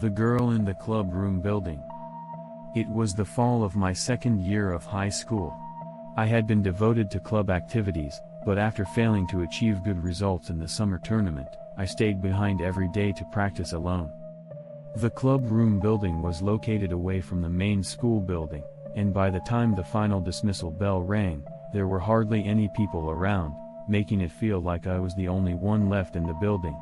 The girl in the club room building. It was the fall of my second year of high school. I had been devoted to club activities, but after failing to achieve good results in the summer tournament, I stayed behind every day to practice alone. The club room building was located away from the main school building, and by the time the final dismissal bell rang, there were hardly any people around, making it feel like I was the only one left in the building.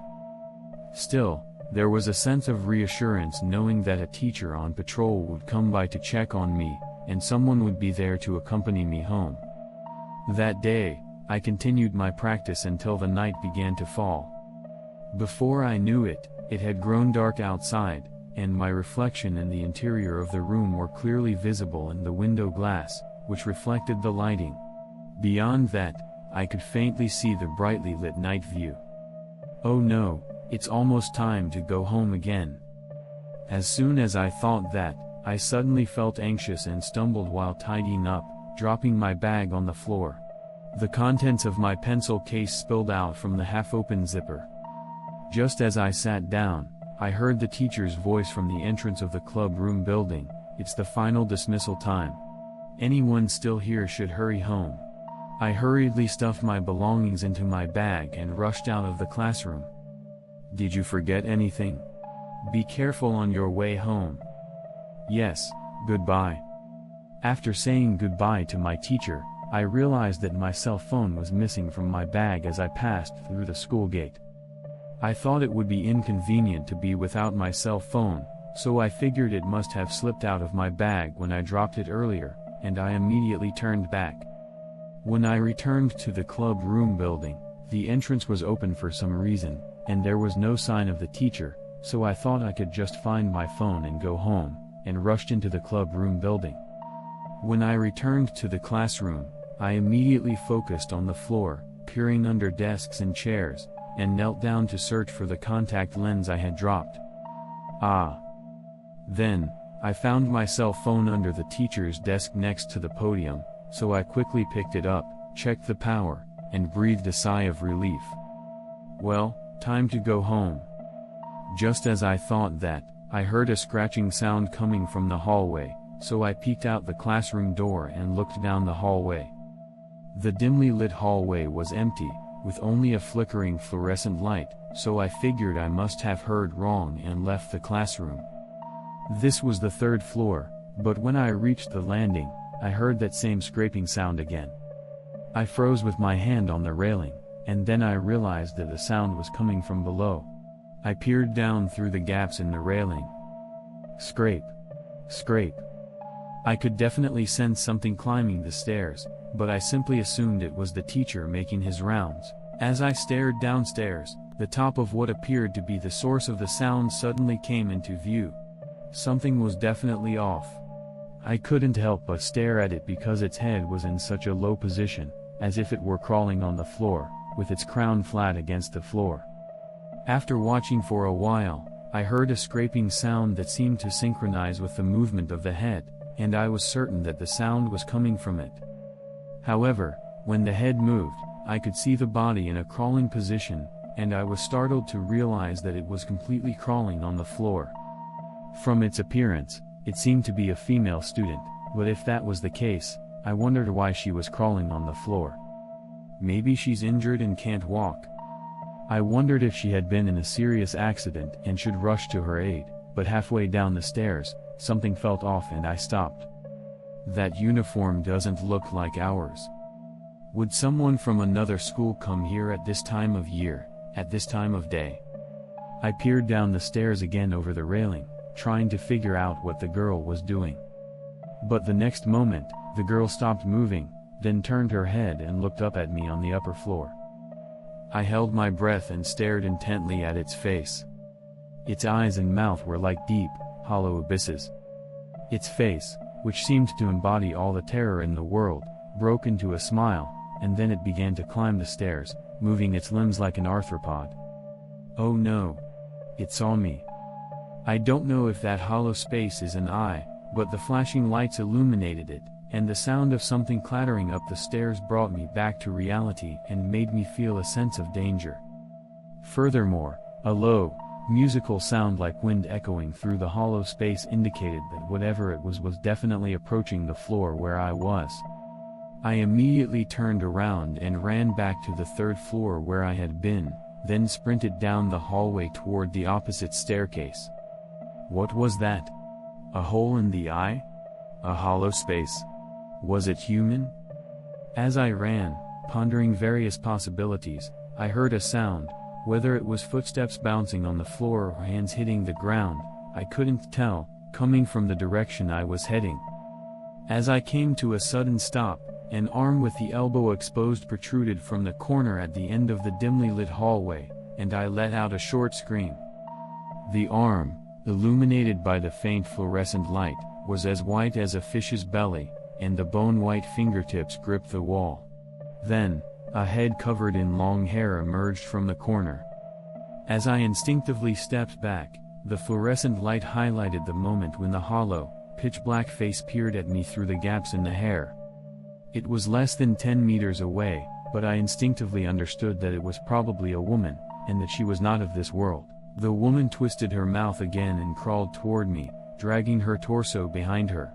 Still, there was a sense of reassurance knowing that a teacher on patrol would come by to check on me, and someone would be there to accompany me home. That day, I continued my practice until the night began to fall. Before I knew it, it had grown dark outside, and my reflection in the interior of the room were clearly visible in the window glass, which reflected the lighting. Beyond that, I could faintly see the brightly lit night view. Oh no, it's almost time to go home again. As soon as I thought that, I suddenly felt anxious and stumbled while tidying up, dropping my bag on the floor. The contents of my pencil case spilled out from the half-open zipper. Just as I sat down, I heard the teacher's voice from the entrance of the club room building. "It's the final dismissal time. Anyone still here should hurry home." I hurriedly stuffed my belongings into my bag and rushed out of the classroom. "Did you forget anything? Be careful on your way home." "Yes, goodbye." After saying goodbye to my teacher, I realized that my cell phone was missing from my bag as I passed through the school gate. I thought it would be inconvenient to be without my cell phone, so I figured it must have slipped out of my bag when I dropped it earlier, and I immediately turned back. When I returned to the club room building, the entrance was open for some reason, and there was no sign of the teacher, so I thought I could just find my phone and go home, and rushed into the club room building. When I returned to the classroom, I immediately focused on the floor, peering under desks and chairs, and knelt down to search for the contact lens I had dropped. Then, I found my cell phone under the teacher's desk next to the podium, so I quickly picked it up, checked the power, and breathed a sigh of relief. Well, time to go home. Just as I thought that, I heard a scratching sound coming from the hallway, so I peeked out the classroom door and looked down the hallway. The dimly lit hallway was empty, with only a flickering fluorescent light, so I figured I must have heard wrong and left the classroom. This was the third floor, but when I reached the landing, I heard that same scraping sound again. I froze with my hand on the railing, and then I realized that the sound was coming from below. I peered down through the gaps in the railing. Scrape. Scrape. I could definitely sense something climbing the stairs, but I simply assumed it was the teacher making his rounds. As I stared downstairs, the top of what appeared to be the source of the sound suddenly came into view. Something was definitely off. I couldn't help but stare at it because its head was in such a low position, as if it were crawling on the floor, with its crown flat against the floor. After watching for a while, I heard a scraping sound that seemed to synchronize with the movement of the head, and I was certain that the sound was coming from it. However, when the head moved, I could see the body in a crawling position, and I was startled to realize that it was completely crawling on the floor. From its appearance, it seemed to be a female student, but if that was the case, I wondered why she was crawling on the floor. Maybe she's injured and can't walk. I wondered if she had been in a serious accident and should rush to her aid, but halfway down the stairs, something felt off and I stopped. That uniform doesn't look like ours. Would someone from another school come here at this time of year, at this time of day? I peered down the stairs again over the railing, trying to figure out what the girl was doing. But the next moment, the girl stopped moving, then turned her head and looked up at me on the upper floor. I held my breath and stared intently at its face. Its eyes and mouth were like deep, hollow abysses. Its face, which seemed to embody all the terror in the world, broke into a smile, and then it began to climb the stairs, moving its limbs like an arthropod. Oh no! It saw me. I don't know if that hollow space is an eye, but the flashing lights illuminated it, and the sound of something clattering up the stairs brought me back to reality and made me feel a sense of danger. Furthermore, a low, Musical sound like wind echoing through the hollow space indicated that whatever it was definitely approaching the floor where I was. I immediately turned around and ran back to the third floor where I had been, then sprinted down the hallway toward the opposite staircase. What was that? A hole in the eye? A hollow space? Was it human? As I ran, pondering various possibilities, I heard a sound. Whether it was footsteps bouncing on the floor or hands hitting the ground, I couldn't tell, coming from the direction I was heading. As I came to a sudden stop, an arm with the elbow exposed protruded from the corner at the end of the dimly lit hallway, and I let out a short scream. The arm, illuminated by the faint fluorescent light, was as white as a fish's belly, and the bone-white fingertips gripped the wall. Then, a head covered in long hair emerged from the corner. As I instinctively stepped back, the fluorescent light highlighted the moment when the hollow, pitch-black face peered at me through the gaps in the hair. It was less than 10 meters away, but I instinctively understood that it was probably a woman, and that she was not of this world. The woman twisted her mouth again and crawled toward me, dragging her torso behind her.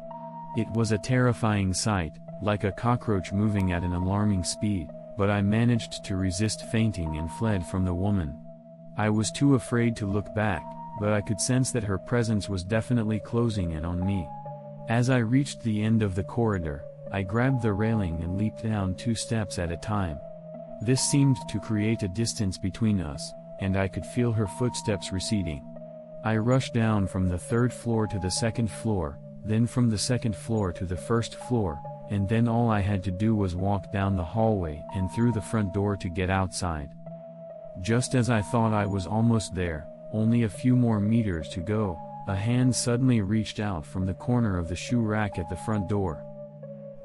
It was a terrifying sight, like a cockroach moving at an alarming speed, but I managed to resist fainting and fled from the woman. I was too afraid to look back, but I could sense that her presence was definitely closing in on me. As I reached the end of the corridor, I grabbed the railing and leaped down 2 steps at a time. This seemed to create a distance between us, and I could feel her footsteps receding. I rushed down from the 3rd floor to the 2nd floor, then from the 2nd floor to the 1st floor, and then all I had to do was walk down the hallway and through the front door to get outside. Just as I thought I was almost there, only a few more meters to go, a hand suddenly reached out from the corner of the shoe rack at the front door.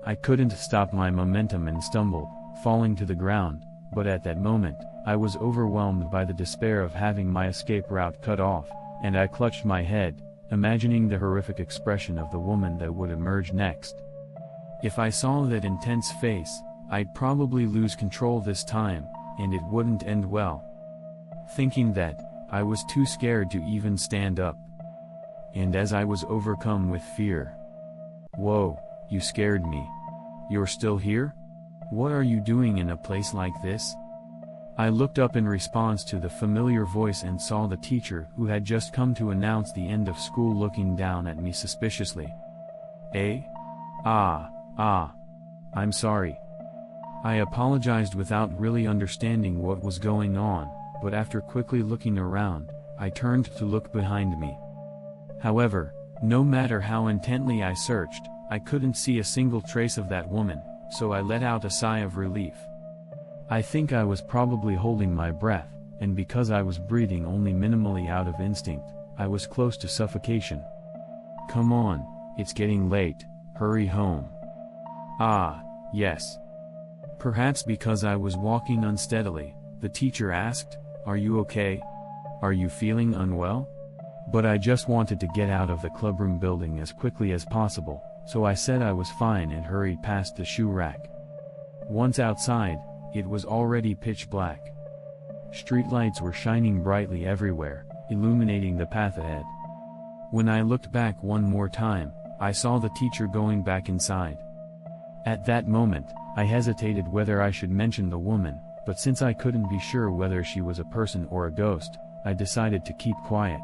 I couldn't stop my momentum and stumbled, falling to the ground, but at that moment, I was overwhelmed by the despair of having my escape route cut off, and I clutched my head, imagining the horrific expression of the woman that would emerge next. If I saw that intense face, I'd probably lose control this time, and it wouldn't end well. Thinking that, I was too scared to even stand up. And as I was overcome with fear. "Whoa, you scared me. You're still here? What are you doing in a place like this?" I looked up in response to the familiar voice and saw the teacher who had just come to announce the end of school looking down at me suspiciously. "Eh? I'm sorry." I apologized without really understanding what was going on, but after quickly looking around, I turned to look behind me. However, no matter how intently I searched, I couldn't see a single trace of that woman, so I let out a sigh of relief. I think I was probably holding my breath, and because I was breathing only minimally out of instinct, I was close to suffocation. "Come on, it's getting late, hurry home." "Ah, yes." Perhaps because I was walking unsteadily, the teacher asked, "Are you okay? Are you feeling unwell?" But I just wanted to get out of the clubroom building as quickly as possible, so I said I was fine and hurried past the shoe rack. Once outside, it was already pitch black. Streetlights were shining brightly everywhere, illuminating the path ahead. When I looked back one more time, I saw the teacher going back inside. At that moment, I hesitated whether I should mention the woman, but since I couldn't be sure whether she was a person or a ghost, I decided to keep quiet.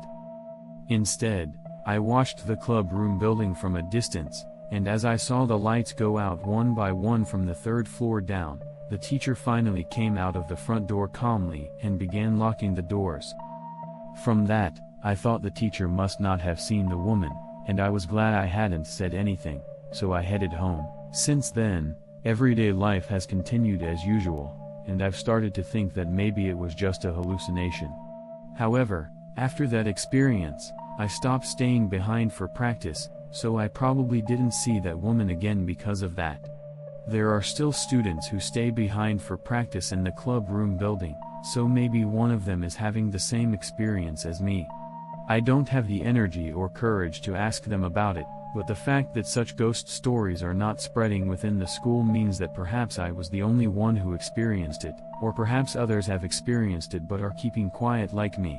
Instead, I watched the clubroom building from a distance, and as I saw the lights go out one by one from the 3rd floor down, the teacher finally came out of the front door calmly and began locking the doors. From that, I thought the teacher must not have seen the woman, and I was glad I hadn't said anything, so I headed home. Since then, everyday life has continued as usual, and I've started to think that maybe it was just a hallucination. However, after that experience, I stopped staying behind for practice, so I probably didn't see that woman again because of that. There are still students who stay behind for practice in the clubroom building, so maybe one of them is having the same experience as me. I don't have the energy or courage to ask them about it, but the fact that such ghost stories are not spreading within the school means that perhaps I was the only one who experienced it, or perhaps others have experienced it but are keeping quiet like me.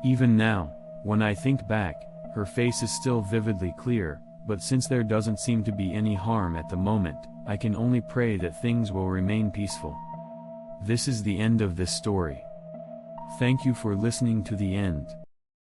Even now, when I think back, her face is still vividly clear, but since there doesn't seem to be any harm at the moment, I can only pray that things will remain peaceful. This is the end of this story. Thank you for listening to the end.